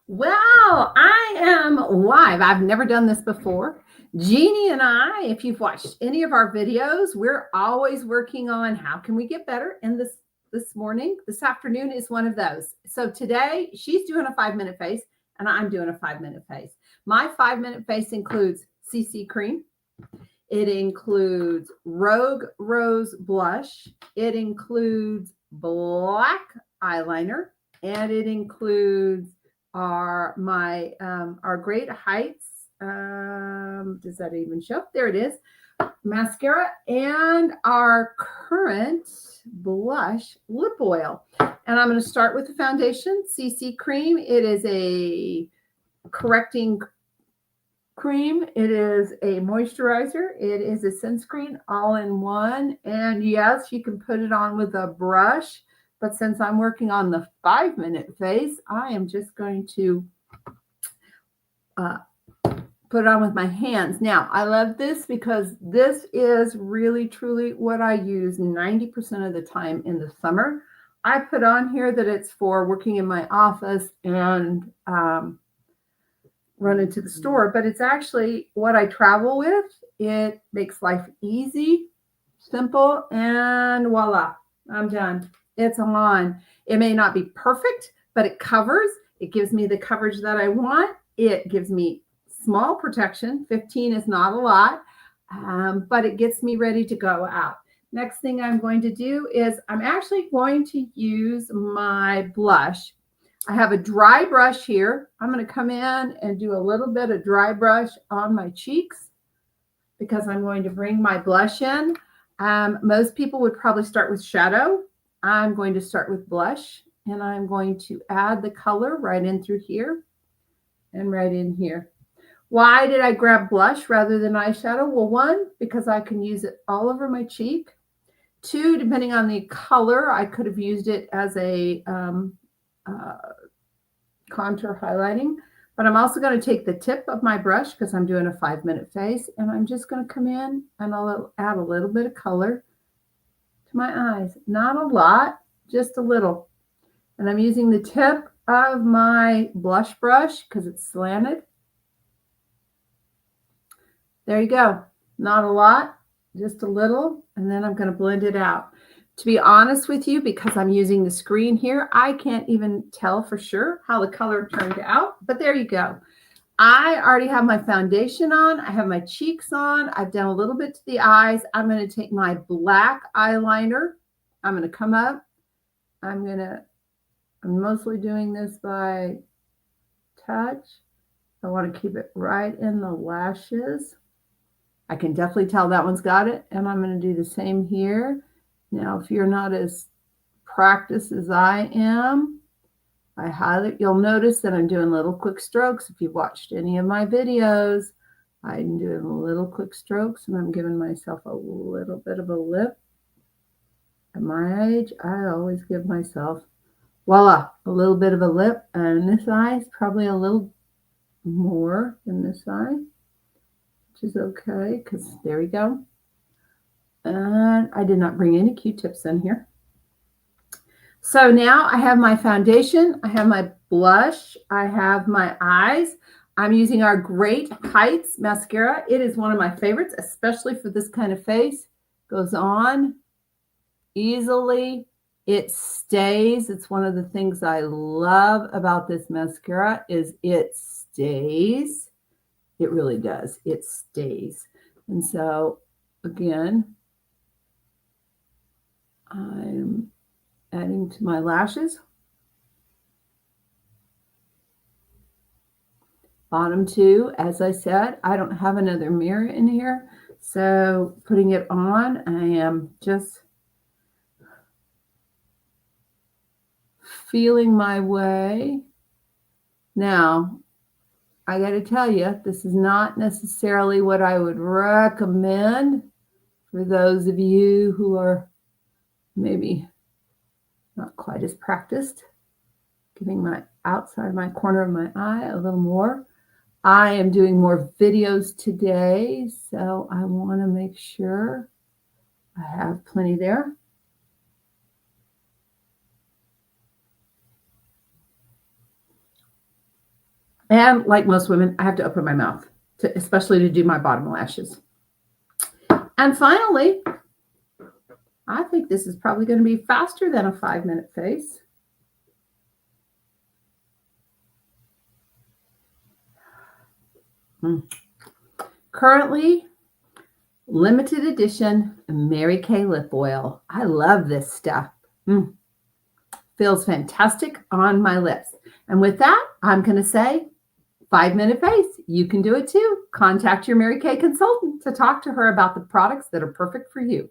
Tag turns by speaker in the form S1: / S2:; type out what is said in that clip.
S1: Well, I am live. I've never done this before. Jeannie and I, if you've watched any of our videos, we're always working on how can we get better. And this afternoon is one of those. So today she's doing a 5-minute face and I'm doing a 5-minute face. My 5-minute face includes CC cream. It includes Rogue Rose blush. It includes black eyeliner, and it includes our Great Heights. Does that even show? There it is. Mascara and our current blush lip oil. And I'm going to start with the foundation, CC cream. It is a correcting cream. It is a moisturizer. It is a sunscreen all in one. And yes, you can put it on with a brush. But since I'm working on the 5-minute face, I am just going to put it on with my hands. Now, I love this because this is really, truly what I use 90% of the time in the summer. I put on here that it's for working in my office and run into the store, but it's actually what I travel with. It makes life easy, simple, and voila, I'm done. It's on. It may not be perfect, but it covers. It gives me the coverage that I want. It gives me small protection. 15 is not a lot, but it gets me ready to go out. Next thing I'm going to do is I'm actually going to use my blush. I have a dry brush here. I'm going to come in and do a little bit of dry brush on my cheeks because I'm going to bring my blush in. Most people would probably start with shadow. I'm going to start with blush, and I'm going to add the color right in through here and right in here. Why did I grab blush rather than eyeshadow? Well, one, because I can use it all over my cheek. Two, depending on the color, I could have used it as a contour highlighting. But I'm also going to take the tip of my brush because I'm doing a 5-minute face, and I'm just going to come in and I'll add a little bit of color to my eyes. Not a lot, just a little. And I'm using the tip of my blush brush because it's slanted. There you go. Not a lot, just a little. And then I'm going to blend it out. To be honest with you, because I'm using the screen here, I can't even tell for sure how the color turned out. But there you go. I already have my foundation on. I have my cheeks on. I've done a little bit to the eyes. I'm going to take my black eyeliner. I'm going to come up. I'm mostly doing this by touch. I want to keep it right in the lashes. I can definitely tell that one's got it. And I'm going to do the same here. Now, if you're not as practiced as I am, you'll notice that I'm doing little quick strokes. If you've watched any of my videos, I'm doing little quick strokes and I'm giving myself a little bit of a lip. At my age, I always give myself, voila, a little bit of a lip. And this eye is probably a little more than this eye, which is okay because there we go. And I did not bring any Q-tips in here. So now I have my foundation, I have my blush, I have my eyes. I'm using our Great Heights mascara. It is one of my favorites, especially for this kind of face. Goes on easily. It stays. It's one of the things I love about this mascara is it stays. It really does. It stays. And so, again, I'm adding to my lashes. Bottom two, as I said, I don't have another mirror in here. So putting it on, I am just feeling my way. Now, I got to tell you, this is not necessarily what I would recommend for those of you who are maybe not quite as practiced. Giving my outside of my corner of my eye a little more. I am doing more videos today, so I want to make sure I have plenty there. And like most women, I have to open my mouth, especially to do my bottom lashes. And finally, I think this is probably going to be faster than a 5-minute face. Currently, limited edition Mary Kay lip oil. I love this stuff. Feels fantastic on my lips. And with that, I'm going to say 5-minute face. You can do it too. Contact your Mary Kay consultant to talk to her about the products that are perfect for you.